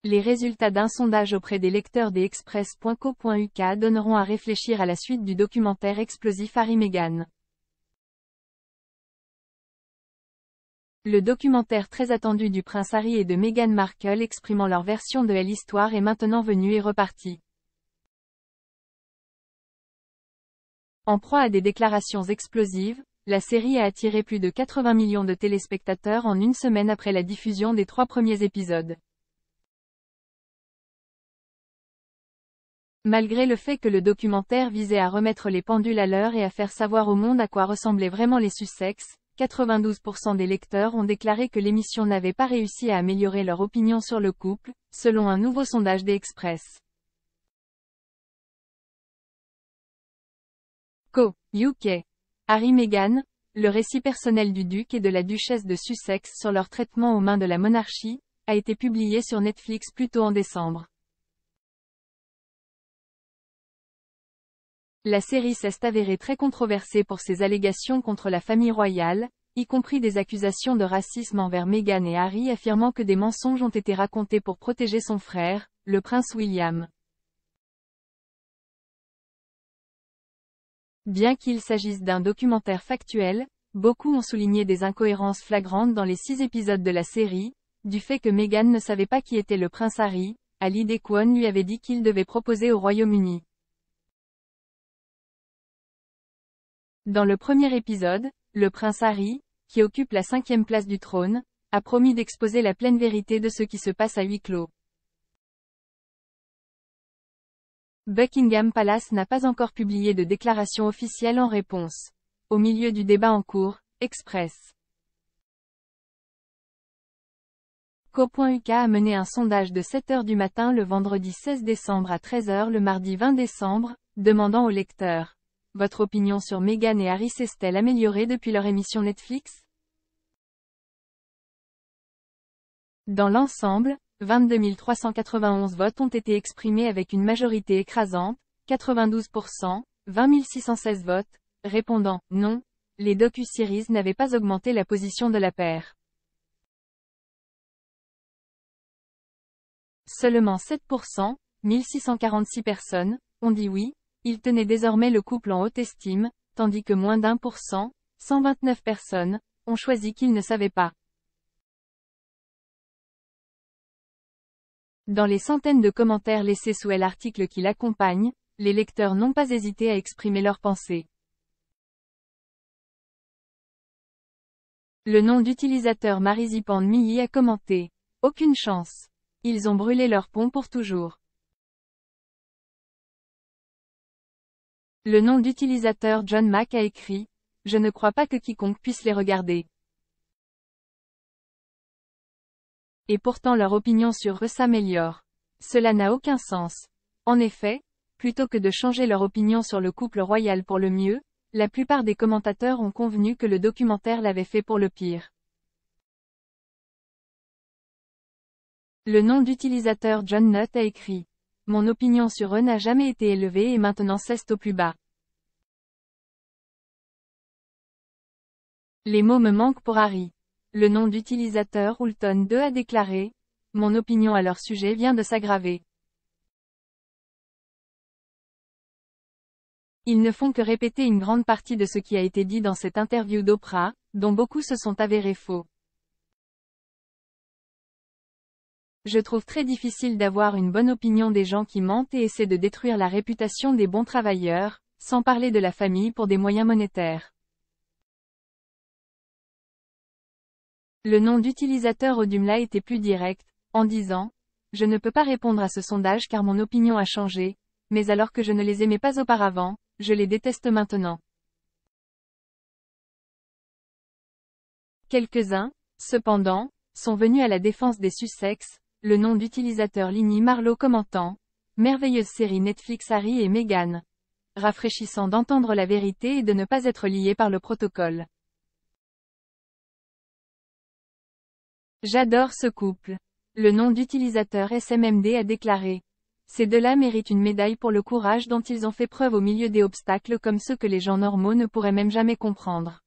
Les résultats d'un sondage auprès des lecteurs des Express.co.uk donneront à réfléchir à la suite du documentaire explosif Harry-Meghan. Le documentaire très attendu du prince Harry et de Meghan Markle exprimant leur version de l'histoire est maintenant venu et reparti. En proie à des déclarations explosives, la série a attiré plus de 80 millions de téléspectateurs en une semaine après la diffusion des 3 premiers épisodes. Malgré le fait que le documentaire visait à remettre les pendules à l'heure et à faire savoir au monde à quoi ressemblaient vraiment les Sussex, 92% des lecteurs ont déclaré que l'émission n'avait pas réussi à améliorer leur opinion sur le couple, selon un nouveau sondage des Express. UK. Harry-Meghan, le récit personnel du duc et de la duchesse de Sussex sur leur traitement aux mains de la monarchie, a été publié sur Netflix plus tôt en décembre. La série s'est avérée très controversée pour ses allégations contre la famille royale, y compris des accusations de racisme envers Meghan et Harry affirmant que des mensonges ont été racontés pour protéger son frère, le prince William. Bien qu'il s'agisse d'un documentaire factuel, beaucoup ont souligné des incohérences flagrantes dans les 6 épisodes de la série, du fait que Meghan ne savait pas qui était le prince Harry, Ali Dekwon lui avait dit qu'il devait proposer au Royaume-Uni. Dans le premier épisode, le prince Harry, qui occupe la 5e place du trône, a promis d'exposer la pleine vérité de ce qui se passe à huis clos. Buckingham Palace n'a pas encore publié de déclaration officielle en réponse. Au milieu du débat en cours, Express. Co.uk a mené un sondage de 7 h du matin le vendredi 16 décembre à 13 h le mardi 20 décembre, demandant aux lecteurs: votre opinion sur Meghan et Harry s'est-elle améliorée depuis leur émission Netflix? Dans l'ensemble, 22 391 votes ont été exprimés avec une majorité écrasante, 92%, 20 616 votes, répondant « Non », les docu-series n'avaient pas augmenté la position de la paire. Seulement 7%, 1646 personnes, ont dit oui, ils tenaient désormais le couple en haute estime, tandis que moins d'1%, 129 personnes, ont choisi qu'ils ne savaient pas. Dans les centaines de commentaires laissés sous l'article qui l'accompagne, les lecteurs n'ont pas hésité à exprimer leurs pensées. Le nom d'utilisateur Marzipan Millie a commenté: aucune chance. Ils ont brûlé leur pont pour toujours. Le nom d'utilisateur John Mack a écrit: je ne crois pas que quiconque puisse les regarder. Et pourtant leur opinion sur eux s'améliore. Cela n'a aucun sens. En effet, plutôt que de changer leur opinion sur le couple royal pour le mieux, la plupart des commentateurs ont convenu que le documentaire l'avait fait pour le pire. Le nom d'utilisateur John Nutt a écrit: mon opinion sur eux n'a jamais été élevée et maintenant c'est au plus bas. Les mots me manquent pour Harry. Le nom d'utilisateur Hulton2 a déclaré: mon opinion à leur sujet vient de s'aggraver. Ils ne font que répéter une grande partie de ce qui a été dit dans cette interview d'Oprah, dont beaucoup se sont avérés faux. Je trouve très difficile d'avoir une bonne opinion des gens qui mentent et essaient de détruire la réputation des bons travailleurs, sans parler de la famille pour des moyens monétaires. Le nom d'utilisateur Odumla était plus direct, en disant: je ne peux pas répondre à ce sondage car mon opinion a changé, mais alors que je ne les aimais pas auparavant, je les déteste maintenant. Quelques-uns, cependant, sont venus à la défense des Sussex, le nom d'utilisateur Lini Marlowe commentant: merveilleuse série Netflix Harry et Meghan. Rafraîchissant d'entendre la vérité et de ne pas être lié par le protocole. J'adore ce couple. Le nom d'utilisateur SMMD a déclaré: ces deux-là méritent une médaille pour le courage dont ils ont fait preuve au milieu des obstacles comme ceux que les gens normaux ne pourraient même jamais comprendre.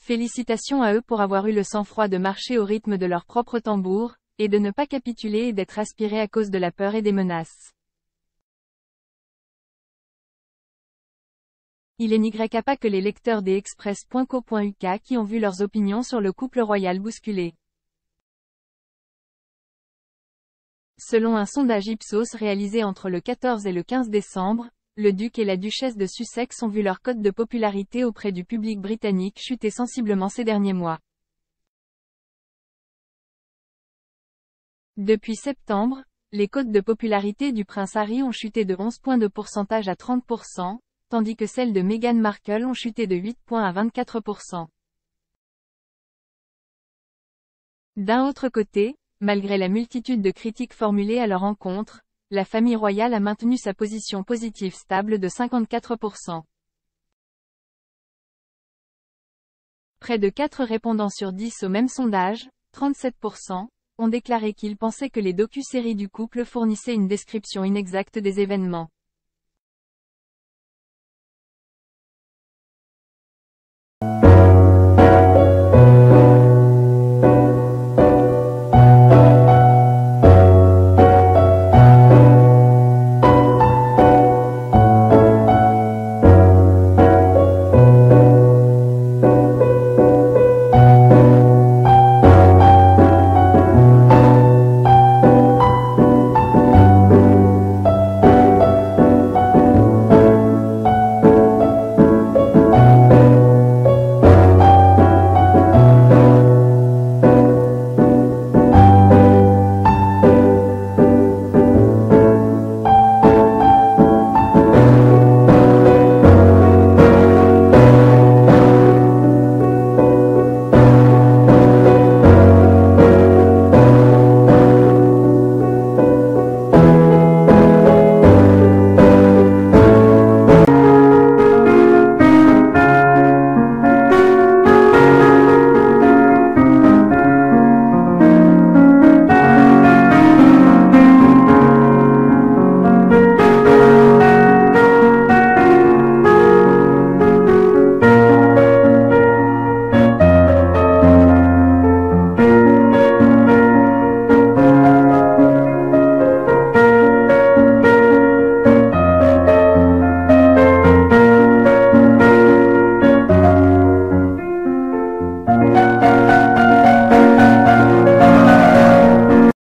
Félicitations à eux pour avoir eu le sang-froid de marcher au rythme de leur propre tambour, et de ne pas capituler et d'être aspirés à cause de la peur et des menaces. Il n'y a pas que les lecteurs des Express.co.uk qui ont vu leurs opinions sur le couple royal bousculé. Selon un sondage Ipsos réalisé entre le 14 et le 15 décembre, le duc et la duchesse de Sussex ont vu leur cote de popularité auprès du public britannique chuter sensiblement ces derniers mois. Depuis septembre, les cotes de popularité du prince Harry ont chuté de 11 points de pourcentage à 30%, tandis que celles de Meghan Markle ont chuté de 8 points à 24%. D'un autre côté, malgré la multitude de critiques formulées à leur encontre, la famille royale a maintenu sa position positive stable de 54%. Près de 4 répondants sur 10 au même sondage, 37%, ont déclaré qu'ils pensaient que les docu-séries du couple fournissaient une description inexacte des événements.